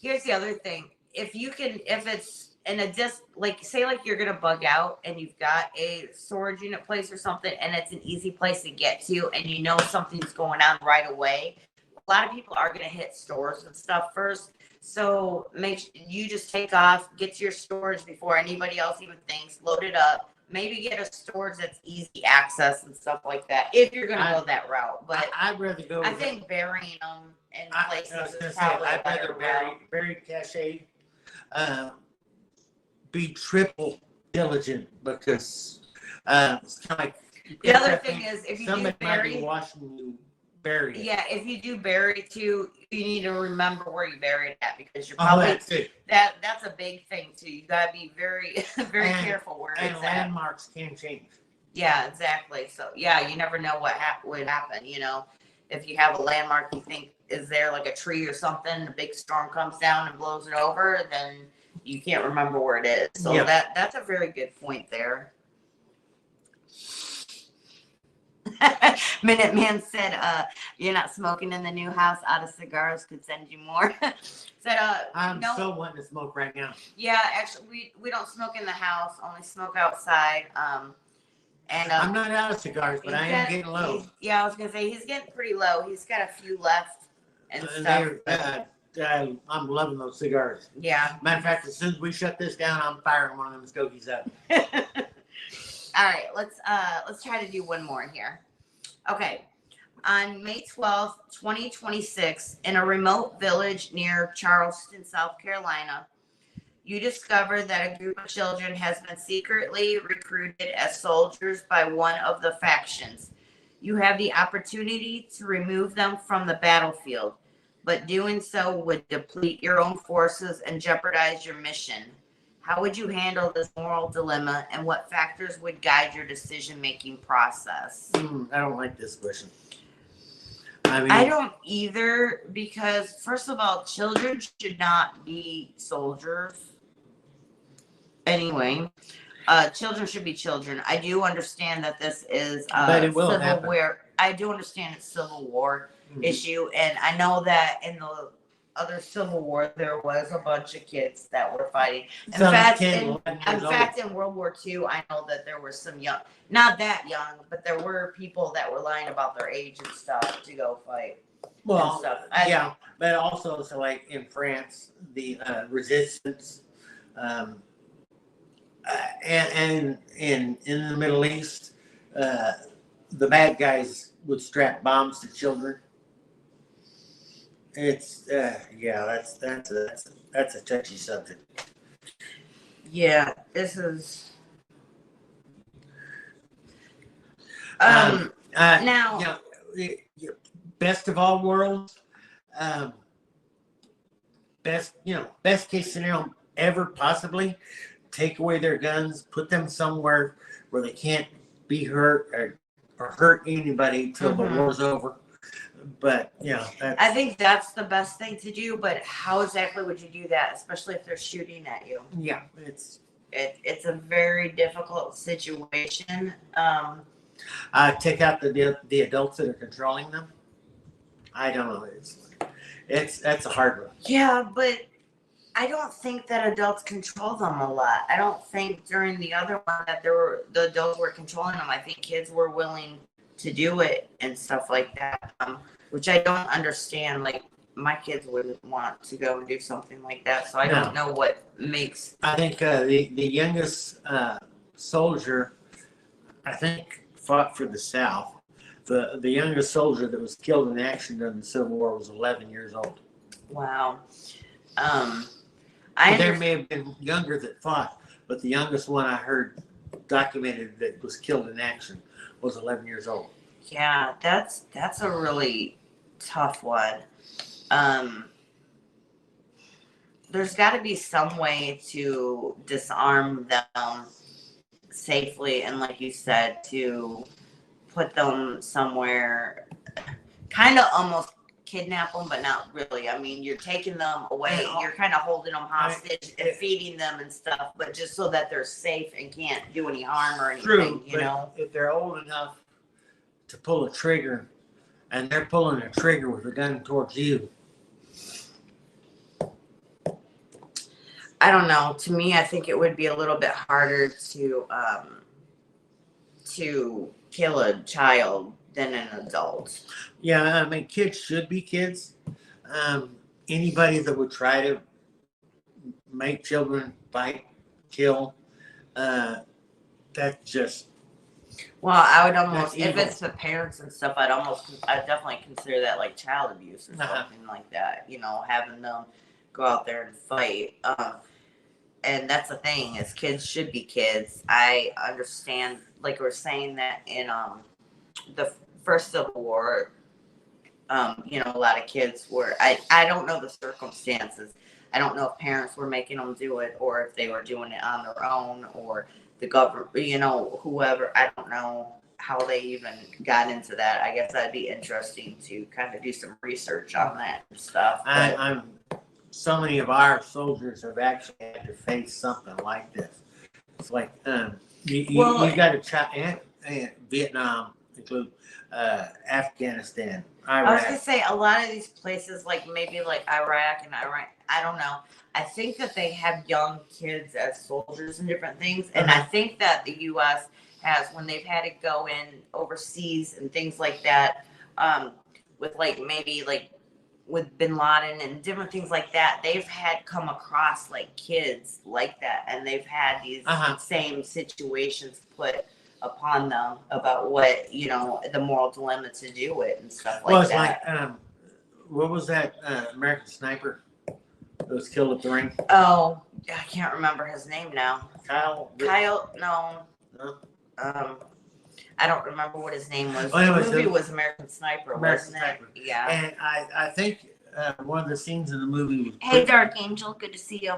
here's the other thing. If it's in like say like you're gonna bug out and you've got a storage unit place or something, and it's an easy place to get to, and something's going on right away, a lot of people are gonna hit stores and stuff first. So you just take off, get to your storage before anybody else even thinks, load it up, maybe get a storage that's easy access and stuff like that if you're gonna go that route. But I'd rather go. I think burying them in places is I'd probably a better route. bury cache. Be triple diligent because it's kind of like The other thing is, if you do somebody might be bury, watching you bury it. yeah, if you do bury too, you need to remember where you buried it at, because you're Oh, probably that's it. that's a big thing too. You gotta be very very careful where And it's at. landmarks can change. Yeah, exactly. So yeah, you never know what would happen. If you have a landmark you think is there, like a tree or something, a big storm comes down and blows it over, then you can't remember where it is. So Yeah. that's a very good point there. Minuteman said, you're not smoking in the new house. Out of cigars could send you more. Said, I'm no. so wanting to smoke right now. Yeah, actually, we don't smoke in the house. Only smoke outside. And I'm not out of cigars, but I am getting low. Yeah, I was gonna say he's getting pretty low. He's got a few left and stuff. I'm loving those cigars. Yeah. Matter of fact, as soon as we shut this down, I'm firing one of them stogies up. All right, let's try to do one more here. Okay. On May 12th, 2026, in a remote village near Charleston, South Carolina, you discover that a group of children has been secretly recruited as soldiers by one of the factions. You have the opportunity to remove them from the battlefield, but doing so would deplete your own forces and jeopardize your mission. How would you handle this moral dilemma, and what factors would guide your decision-making process? I don't like this question. I don't either, because first of all, children should not be soldiers. Anyway, children should be children. I do understand that this is Civil War. I do understand it's Civil War issue, and I know that in the other Civil War there was a bunch of kids that were fighting. In fact, in World War II, I know that there were some not that young, but there were people that were lying about their age and stuff to go fight. Well, stuff. yeah, but also, so like in France, the resistance, um, and in the Middle East, uh, the bad guys would strap bombs to children. It's yeah, that's a touchy subject. Yeah, this is Um, now. you know, best of all worlds, um, best case scenario ever possibly. Take away their guns, put them somewhere where they can't be hurt or hurt anybody till the war's over. But I think that's the best thing to do. But how exactly would you do that, especially if they're shooting at you? yeah, It's a very difficult situation. take out the adults that are controlling them. I don't know. It's that's a hard one. Yeah, but I don't think that adults control them a lot. I don't think during the other one that the adults were controlling them. I think kids were willing to do it and stuff like that, which I don't understand. Like my kids wouldn't want to go and do something like that, so I don't know what makes. I think the youngest soldier, I think, fought for the South. The youngest soldier that was killed in action during the Civil War was 11 years old. Wow. There may have been younger that fought, but the youngest one I heard documented that was killed in action was 11 years old. Yeah, that's a really tough one. There's got to be some way to disarm them safely, and like you said, to put them somewhere, kind of almost kidnap them, but not really. I mean, you're taking them away, you're kind of holding them hostage and feeding them and stuff, but just so that they're safe and can't do any harm or anything. True, you know, if they're old enough to pull a trigger, and they're pulling a trigger with a gun towards you. I don't know. To me, I think it would be a little bit harder to kill a child than an adult. Yeah, I mean, kids should be kids. Anybody that would try to make children fight, kill, that's just. Well, I would almost, if it's the parents and stuff, I'd definitely consider that like child abuse or something like that. You know, having them go out there and fight. And that's the thing, is kids should be kids. I understand, like we're saying that in the first Civil War, a lot of kids were. I don't know the circumstances. I don't know if parents were making them do it or if they were doing it on their own or the government, whoever. I don't know how they even got into that. I guess that'd be interesting to kind of do some research on that and stuff. So many of our soldiers have actually had to face something like this. It's like you got to try Vietnam, include Afghanistan, Iraq. I was gonna say a lot of these places, like maybe like Iraq and Iran. I don't know. I think that they have young kids as soldiers and different things, and I think that the U.S. has, when they've had to go in overseas and things like that, with like maybe like with Bin Laden and different things like that, they've had come across like kids like that, and they've had these same situations put upon them about what the moral dilemma to do it and stuff like that. Like what was that American sniper that was killed at the ring? Oh, I can't remember his name now. Kyle? No. I don't remember what his name was. Well, the movie was American Sniper, wasn't it? Yeah. And I think one of the scenes in the movie was... Hey, Dark Angel, good to see you.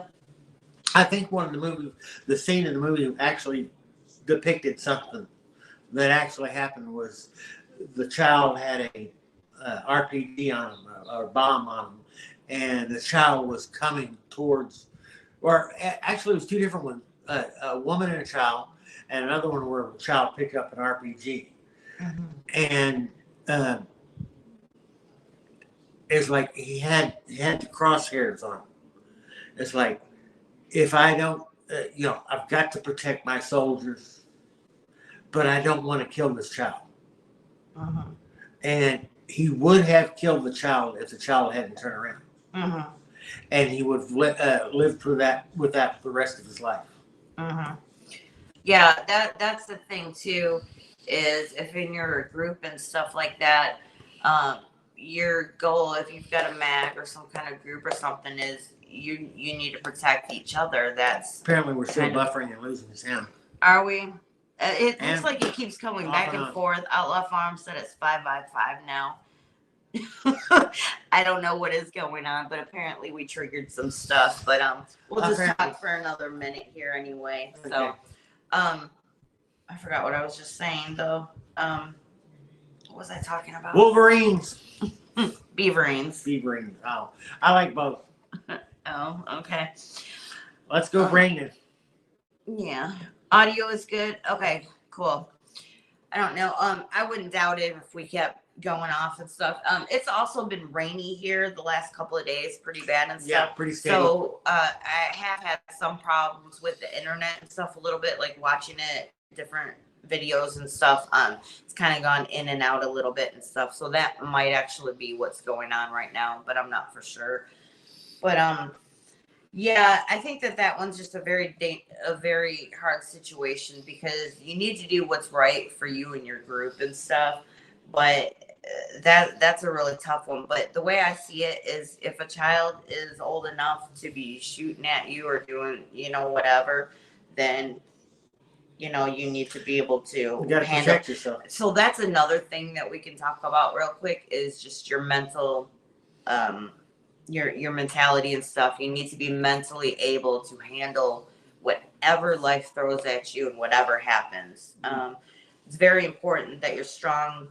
I think the scene in the movie actually depicted something that actually happened. Was the child had a RPG on him, or bomb on him, and the child was coming towards, or actually it was two different ones, a woman and a child, and another one where a child picked up an RPG. And it's like he had the crosshairs on him. It's like, if I don't, I've got to protect my soldiers, but I don't want to kill this child. And he would have killed the child if the child hadn't turned around, Mm-hmm. and he would have lived through that with that the rest of his life. Mm-hmm. Yeah, that's the thing too, is if in your group and stuff like that, um, your goal, if you've got a mag or some kind of group or something, is you need to protect each other. That's Apparently, we're still kind of, buffering and losing sound. are we? It looks And like it keeps coming off back and and on. forth. Outlaw Farm said it's 5 by 5 now. I don't know what is going on, but apparently we triggered some stuff. But we'll just Apparently. talk for another minute here anyway. So Okay. I forgot what I was just saying though. What was I talking about? Wolverines. Beaverines. Beaverines. Oh, I like both. Oh, okay. Let's go, Brandon. Yeah. Audio is good. Okay, cool. I don't know. I wouldn't doubt it if we kept going off and stuff. It's also been rainy here the last couple of days, pretty bad and stuff. Yeah, pretty steady. So I have had some problems with the internet and stuff a little bit, like watching it, different videos and stuff. It's kind of gone in and out a little bit and stuff. So that might actually be what's going on right now, but I'm not for sure. But yeah, I think that one's just a very hard situation because you need to do what's right for you and your group and stuff. But that's a really tough one. But the way I see it is, if a child is old enough to be shooting at you or doing, whatever, then you need to be able to You got to handle. protect yourself. So that's another thing that we can talk about real quick, is just your mental, your mentality and stuff. You need to be mentally able to handle whatever life throws at you and whatever happens. It's very important that you're strong,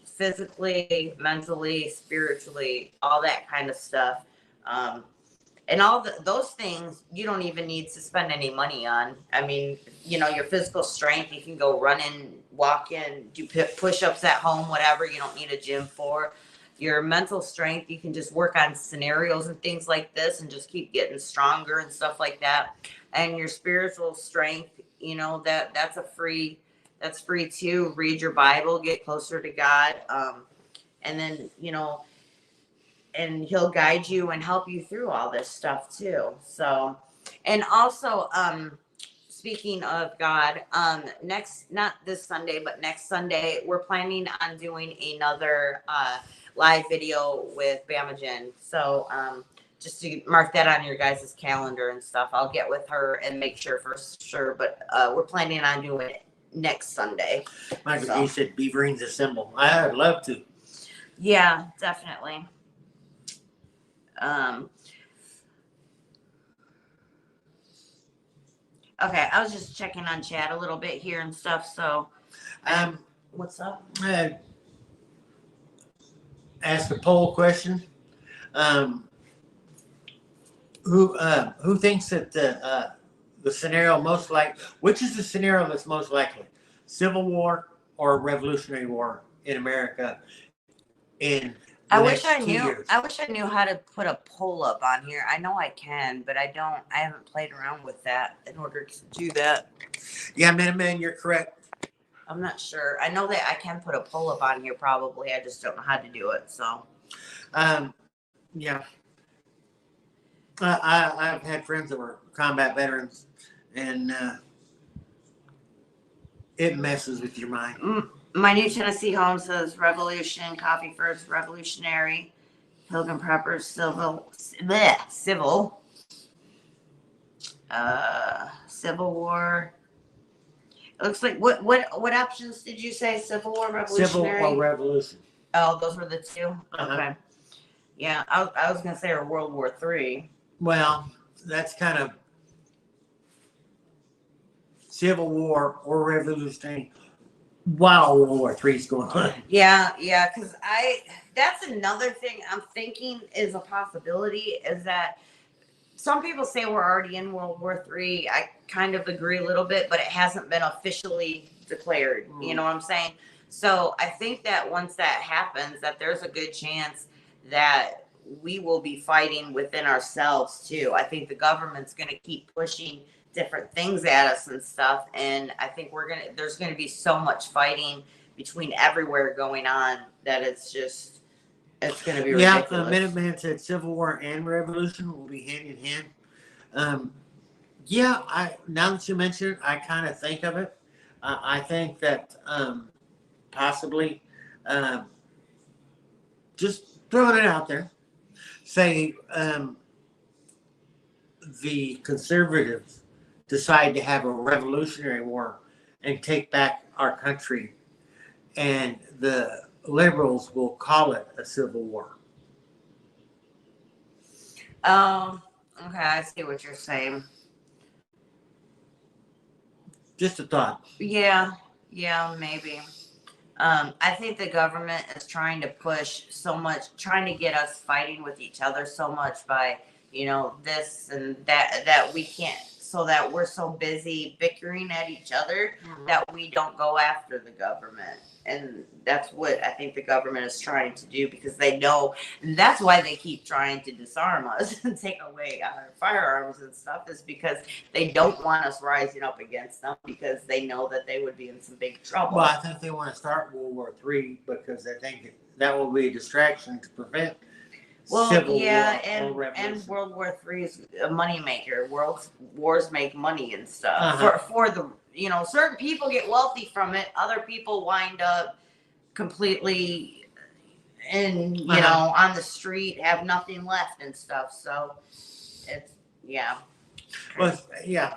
physically, mentally, spiritually, all that kind of stuff. And all those things you don't even need to spend any money on. I mean, your physical strength, you can go run in, walk in, do push-ups at home, whatever. You don't need a gym for. Your mental strength, you can just work on scenarios and things like this and just keep getting stronger and stuff like that. And your spiritual strength, that's free too. Read your Bible, get closer to God. And then, and he'll guide you and help you through all this stuff too. So, and also, speaking of God, not this Sunday, but next Sunday, we're planning on doing another live video with Bamagen. So just to mark that on your guys' calendar and stuff, I'll get with her and make sure for sure. But we're planning on doing it next Sunday. Michael G said Beaverines assemble. I'd love to. Yeah, definitely. Okay, I was just checking on chat a little bit here and stuff. So, what's up? Ask a poll question. Who thinks that the scenario most likely? Which is the scenario that's most likely? Civil War or Revolutionary War in America? I wish I knew how to put a poll up on here. I know I can, but I haven't played around with that in order to do that. Yeah, man, you're correct. I'm not sure. I know that I can put a poll up on here probably. I just don't know how to do it. So, yeah. I've had friends that were combat veterans, and it messes with your mind. My New Tennessee Home says Revolution, Coffee First, Revolutionary, Pilgrim Preppers, Civil War. It looks like what options did you say? Civil War, Revolutionary? Civil or Revolution. Oh, those were the two? Uh-huh. Okay. Yeah, I was going to say World War III. Well, that's kind of Civil War or Revolutionary while World War III is going on. Yeah, because that's another thing I'm thinking is a possibility, is that some people say we're already in World War III. I kind of agree a little bit, but it hasn't been officially declared. You know what I'm saying? So I think that once that happens, that there's a good chance that we will be fighting within ourselves too. I think the government's going to keep pushing different things at us and stuff, and I think there's going to be so much fighting between everywhere going on that it's going to be Yeah, ridiculous. Minuteman said Civil War and Revolution will be hand in hand. Yeah, now that you mention it, I kind of think of it. I think that possibly just throwing it out there, say the conservatives decide to have a revolutionary war and take back our country, and the liberals will call it a civil war. Oh, okay, I see what you're saying. Just a thought. Yeah, maybe. I think the government is trying to push so much, trying to get us fighting with each other so much by, this and that we can't, so that we're so busy bickering at each other that we don't go after the government. And that's what I think the government is trying to do, because they know, and that's why they keep trying to disarm us and take away our firearms and stuff, is because they don't want us rising up against them, because they know that they would be in some big trouble. Well, I think they want to start World War III because they think that will be a distraction to prevent civil war or revolution. And World War III is a moneymaker. Wars make money and stuff. For the certain people get wealthy from it. Other people wind up completely on the street, have nothing left and stuff. So it's Well, yeah,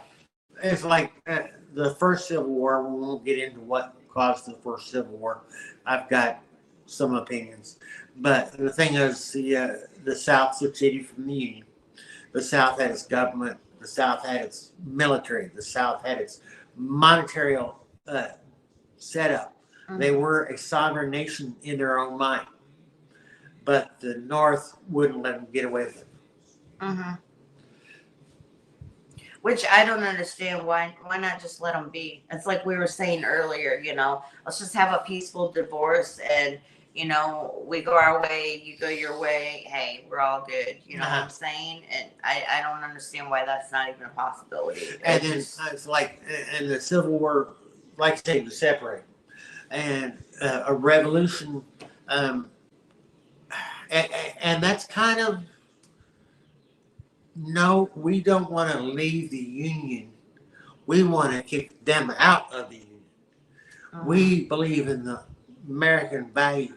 it's like the first Civil War. We won't get into what caused the first Civil War. I've got some opinions, but the thing is, the South seceded from the Union. The South had its government. The South had its military. The South had its monetary setup. Mm-hmm. They were a sovereign nation in their own mind, but the North wouldn't let them get away with it. Mm-hmm. Which I don't understand. Why not just let them be? It's like we were saying earlier, let's just have a peaceful divorce, and we go our way, you go your way. Hey, we're all good. You know what I'm saying? And I don't understand why that's not even a possibility. And then it's like, and the Civil War, like I say, was separated, and a revolution, and that's kind of, no, we don't want to leave the Union. We want to kick them out of the Union. We believe in the American value.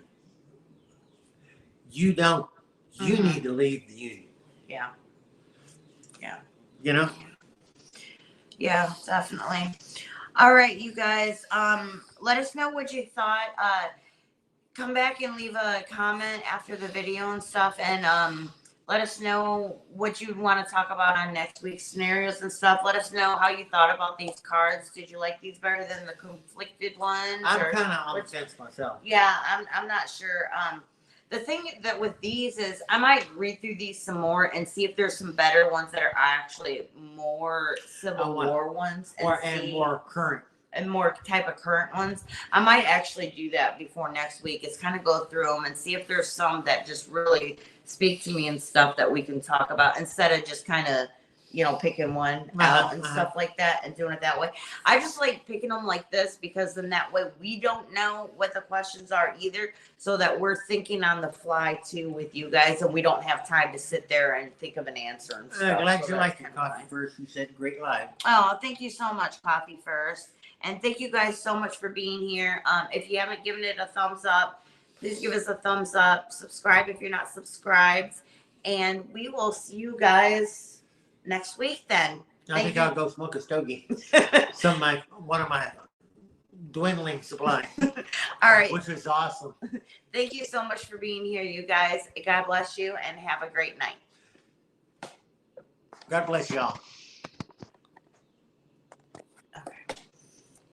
You don't. You need to leave the Union. Yeah. Yeah, definitely. All right, you guys. Let us know what you thought. Come back and leave a comment after the video and stuff, and let us know what you want to talk about on next week's scenarios and stuff. Let us know how you thought about these cards. Did you like these better than the conflicted ones? I'm kind of on the fence myself. Yeah, I'm not sure. The thing that with these is I might read through these some more and see if there's some better ones that are actually more Civil War ones and more current. And more type of current ones. I might actually do that before next week. Is kind of go through them and see if there's some that just really speak to me and stuff that we can talk about, instead of just kind of picking one out and stuff like that and doing it that way. I just like picking them like this, because then that way we don't know what the questions are either, so that we're thinking on the fly too with you guys, and we don't have time to sit there and think of an answer and stuff. Glad you like your coffee first. You said great live. Oh, thank you so much, Coffee First. And thank you guys so much for being here. If you haven't given it a thumbs up, please give us a thumbs up. Subscribe if you're not subscribed. And we will see you guys next week then. I think I'll go smoke a stogie. One of my dwindling supply. All right. Which is awesome. Thank you so much for being here, you guys. God bless you and have a great night. God bless y'all.